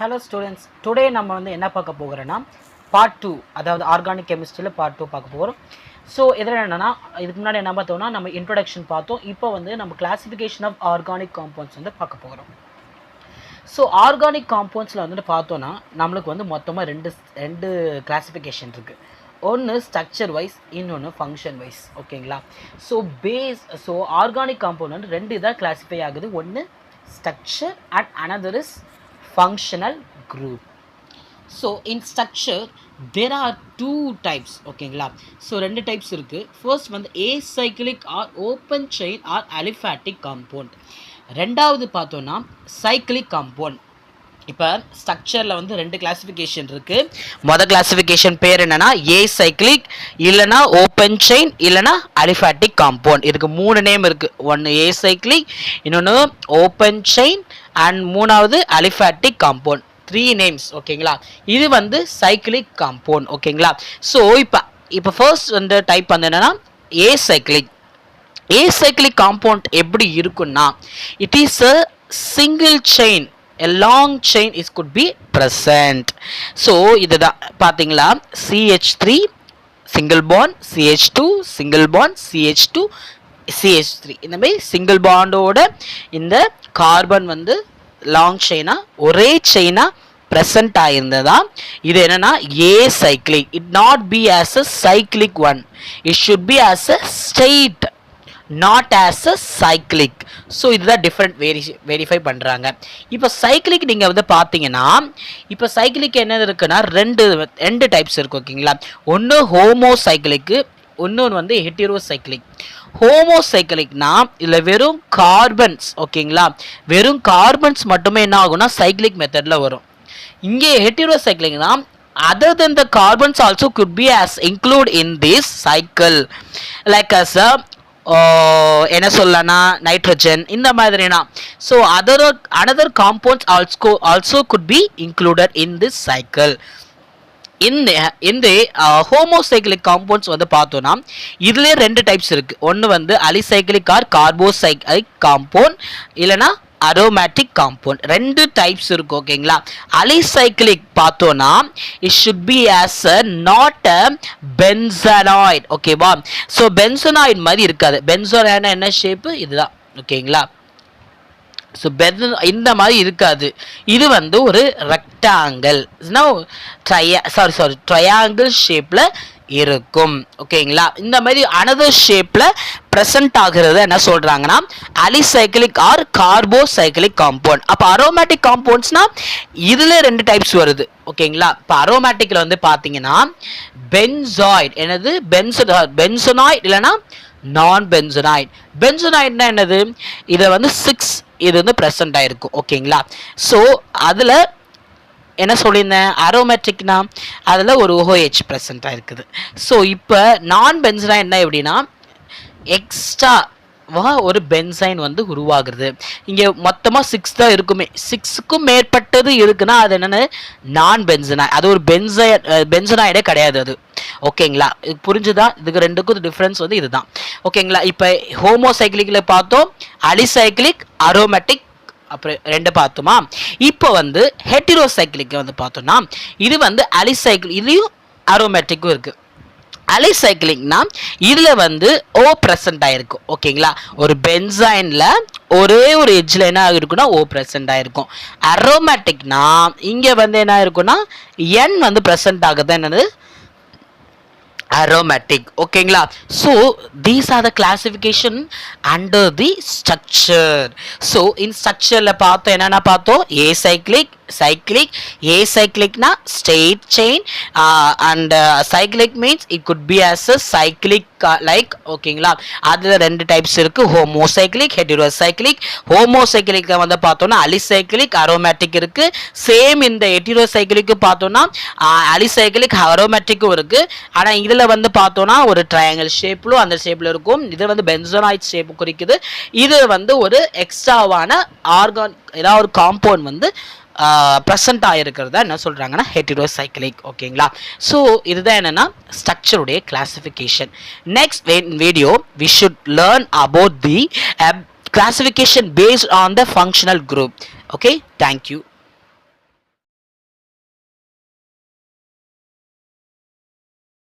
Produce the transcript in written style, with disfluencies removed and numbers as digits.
Hello students, today நம்ம வந்து என்ன பார்க்க போகிறோம்னா part 2 அதாவது ஆர்கானிக் கெமிஸ்ட்ரியில part 2 பார்க்க போறோம். ஸோ இதில் என்னன்னா இதுக்கு முன்னாடி என்ன பார்த்தோம்னா நம்ம இன்ட்ரோடக்ஷன் பார்த்தோம். இப்போ வந்து நம்ம கிளாசிஃபிகேஷன் ஆஃப் ஆர்கானிக் காம்பவுண்ட்ஸ் வந்து பார்க்க போகிறோம். ஸோ ஆர்கானிக் காம்பவுண்ட்ஸில் வந்துட்டு பார்த்தோன்னா நம்மளுக்கு வந்து மொத்தமாக ரெண்டு கிளாசிஃபிகேஷன் இருக்குது. ஒன்று ஸ்ட்ரக்சர் வைஸ், இன்னொன்று ஃபங்க்ஷன் வைஸ். ஓகேங்களா? ஸோ ஆர்கானிக் காம்பவுண்ட் வந்து ரெண்டு இதாக கிளாஸிஃபை ஆகுது. ஒன்று structure and another is functional group. So in structure there are two types. ஓகேங்களா? ஸோ ரெண்டு டைப்ஸ் இருக்குது. ஃபர்ஸ்ட் வந்து acyclic or open chain or aliphatic compound. ரெண்டாவது பார்த்தோன்னா cyclic compound. இப்போ ஸ்ட்ரக்சரில் வந்து ரெண்டு கிளாஸிஃபிகேஷன் இருக்குது. மொதல் கிளாஸிஃபிகேஷன் பேர் என்னென்னா ஏசைக்ளிக், இல்லைனா ஓப்பன் செயின், இல்லைனா அலிஃபேட்டிக் காம்பவுண்ட். இதுக்கு மூணு நேம் இருக்குது. ஒன்று ஏசைக்ளிக், இன்னொன்று ஓப்பன் செயின் அண்ட் மூணாவது அலிஃபேட்டிக் காம்பவுண்ட். 3 நேம்ஸ். ஓகேங்களா? இது வந்து சைக்கிளிக் காம்பவுண்ட். ஓகேங்களா? ஸோ இப்போ ஃபர்ஸ்ட் வந்து டைப் வந்து என்னென்னா ஏசைக்ளிக். ஏசைக்ளிக் காம்பவுண்ட் எப்படி இருக்குன்னா it is a single chain. A long chain is could be present. So இதுதான் பாத்தீங்களா, CH3 single bond, CH2 single bond, CH2 CH3 இந்த மாதிரி சிங்கிள் பாண்டோட இந்த கார்பன் வந்து லாங் செயினா ஒரே செயினா present ஆயிருந்ததா இது என்னன்னா acyclic. It not be as a cyclic one, it should be as a straight, not as a cyclic. So இதுதான் different verify பண்ணுறாங்க. இப்போ சைக்கிளிக் நீங்கள் வந்து பார்த்தீங்கன்னா இப்போ சைக்கிளிக் என்ன இருக்குன்னா ரெண்டு டைப்ஸ் இருக்குது. ஓகேங்களா? ஒன்று ஹோமோசைக்கிளிக்கு, இன்னொன்று வந்து ஹெட்டிரோசைக்கிளிக். ஹோமோசைக்கிளிக்னா இதில் வெறும் கார்பன்ஸ். ஓகேங்களா? வெறும் கார்பன்ஸ் மட்டுமே என்ன ஆகும்னா சைக்கிளிக் மெத்தடில் வரும். இங்கே ஹெட்டிரோசைக்கிளிக்னா other than the carbons also could be as include in this cycle, like as a என்ன சொல்லனா நைட்ரஜன் இந்த மாதிரினா. So another compounds also could be included in this cycle. இந்த ஹோமோசைக்கிளிக் காம்பவுண்ட்ஸ் வந்து பார்த்தோன்னா இதுலேயே ரெண்டு டைப்ஸ் இருக்குது. ஒன்று வந்து அலிசைக்கிளிக் ஆர் கார்போசைக்கிளிக் காம்பவுண்ட், இல்லைனா அரோமேட்டிக் காம்பவுண்ட். ரெண்டு டைப்ஸ் இருக்கு. ஓகேங்களா? அலிசைக்கிளிக் பார்த்தோன்னா it should be as a not a benzenoid. ஓகேவா? ஸோ பென்சனாய்டு மாதிரி இருக்காது. பென்சனாய்டுனா என்ன ஷேப்பு? இதுதான். ஓகேங்களா? ஸோ இந்த மாதிரி இருக்காது. இது வந்து ஒரு ரெக்டாங்கிள், ட்ரையாங்கிள் ஷேப்பில் இருக்கும். ஓகேங்களா? இந்த மாதிரி அனதர் ஷேப்பில் ப்ரெசன்ட் ஆகிறது என்ன சொல்கிறாங்கன்னா அலிசைக்கிளிக் ஆர் கார்போசைக்கிளிக் காம்பவுண்ட். அப்போ அரோமேட்டிக் காம்பவுண்ட்ஸ்னா இதில் ரெண்டு டைப்ஸ் வருது. ஓகேங்களா? இப்போ அரோமேட்டிக்கில் வந்து பார்த்தீங்கன்னா பென்சாய்டு, என்னது பென்சனாய்டு இல்லைனா நான் பென்சனாய்டு. பென்சனாய்டுனா என்னது? இதை வந்து 6 இது வந்து ப்ரெசன்ட் ஆகிருக்கும். ஓகேங்களா? ஸோ அதில் என்ன சொல்லியிருந்தேன், அரோமேட்டிக்னா அதில் ஒரு OH ப்ரெசன்ட் ஆகிருக்குது. ஸோ இப்போ நான் பென்சனாய்டுனா எப்படின்னா எக்ஸ்ட்ராவா ஒரு பென்சைன் வந்து உருவாகுது. இங்கே மொத்தமாக 6 தான் இருக்குமே, 6க்கும் மேற்பட்டது இருக்குன்னா அது என்னென்னு நான் பென்சனாய்டு. அது ஒரு பென்சனாய்டே கிடையாது அது. ஓகேங்களா? இது புரிஞ்சுதா? இதுக்கு ரெண்டுக்கும் டிஃப்ரென்ஸ் வந்து இதுதான். ஓகேங்களா? இப்போ ஹோமோசைக்கிளிக்கில் பார்த்தோம், அலிசைக்கிளிக், அரோமேட்டிக், அப்புறம் ரெண்டு பார்த்தோமா. இப்போ வந்து ஹெட்டிரோசைக்கிளிக் வந்து பார்த்தோம்னா இது வந்து அலிசைக்கிள், இதுலேயும் அரோமேட்டிக்கும் இருக்குது. அலிசைக்கிளிக்னா இதில் வந்து ஓ ப்ரெசன்ட் ஆகிருக்கும். ஓகேங்களா? ஒரு பென்சைனில் ஒரே ஒரு எட்ஜில் என்ன ஆகிருக்குன்னா ஓ ப்ரெசன்ட் ஆகிருக்கும். அரோமேட்டிக்னா இங்கே வந்து என்ன ஆகிருக்குன்னா என் வந்து ப்ரெசன்ட் ஆகுது. என்னது? aromatic. ஓகேங்களா? so these are the classification under the structure. so in structureல பார்த்தோம் என்னன்னா பார்த்தோம் acyclic, cyclic. acyclic na straight chain and cyclic means it could be as a cyclic like. ஓகேங்களா? அதுல ரெண்டு டைப்ஸ் இருக்கு, ஹோமோசைக்கிளிக், ஹெட்டிரோசைக்கிளிக். ஹோமோசைக்கிளிக் வந்து பார்த்தோம்னா அலிசைக்கிளிக், அரோமேட்டிக் இருக்கு. சேம் இந்த ஹெட்டிரோசைக்கிளிக்கு பார்த்தோம்னா அலிசைக்கிளிக், அரோமேட்டிக்கும் இருக்கு. ஆனா இதுல வந்து பார்த்தோம்னா ஒரு ட்ரையாங்கிள் ஷேப்ல அந்த ஷேப்ல இருக்கும். இது வந்து பென்சனாய்ட் ஷேப் குறிக்குது. இது வந்து ஒரு எக்ஸ்ட்ராவான ஆர்கான் ஏதாவது ஒரு காம்பவுண்ட் வந்து ப்ரெசன்ட் ஆகிருக்கிறத என்ன சொல்கிறாங்கன்னா ஹெட்டிரோசைக்கிளிக். ஓகேங்களா? ஸோ இதுதான் என்னென்னா ஸ்ட்ரக்சருடைய classification. Next video we should learn about the classification based on the functional group. Okay, thank you.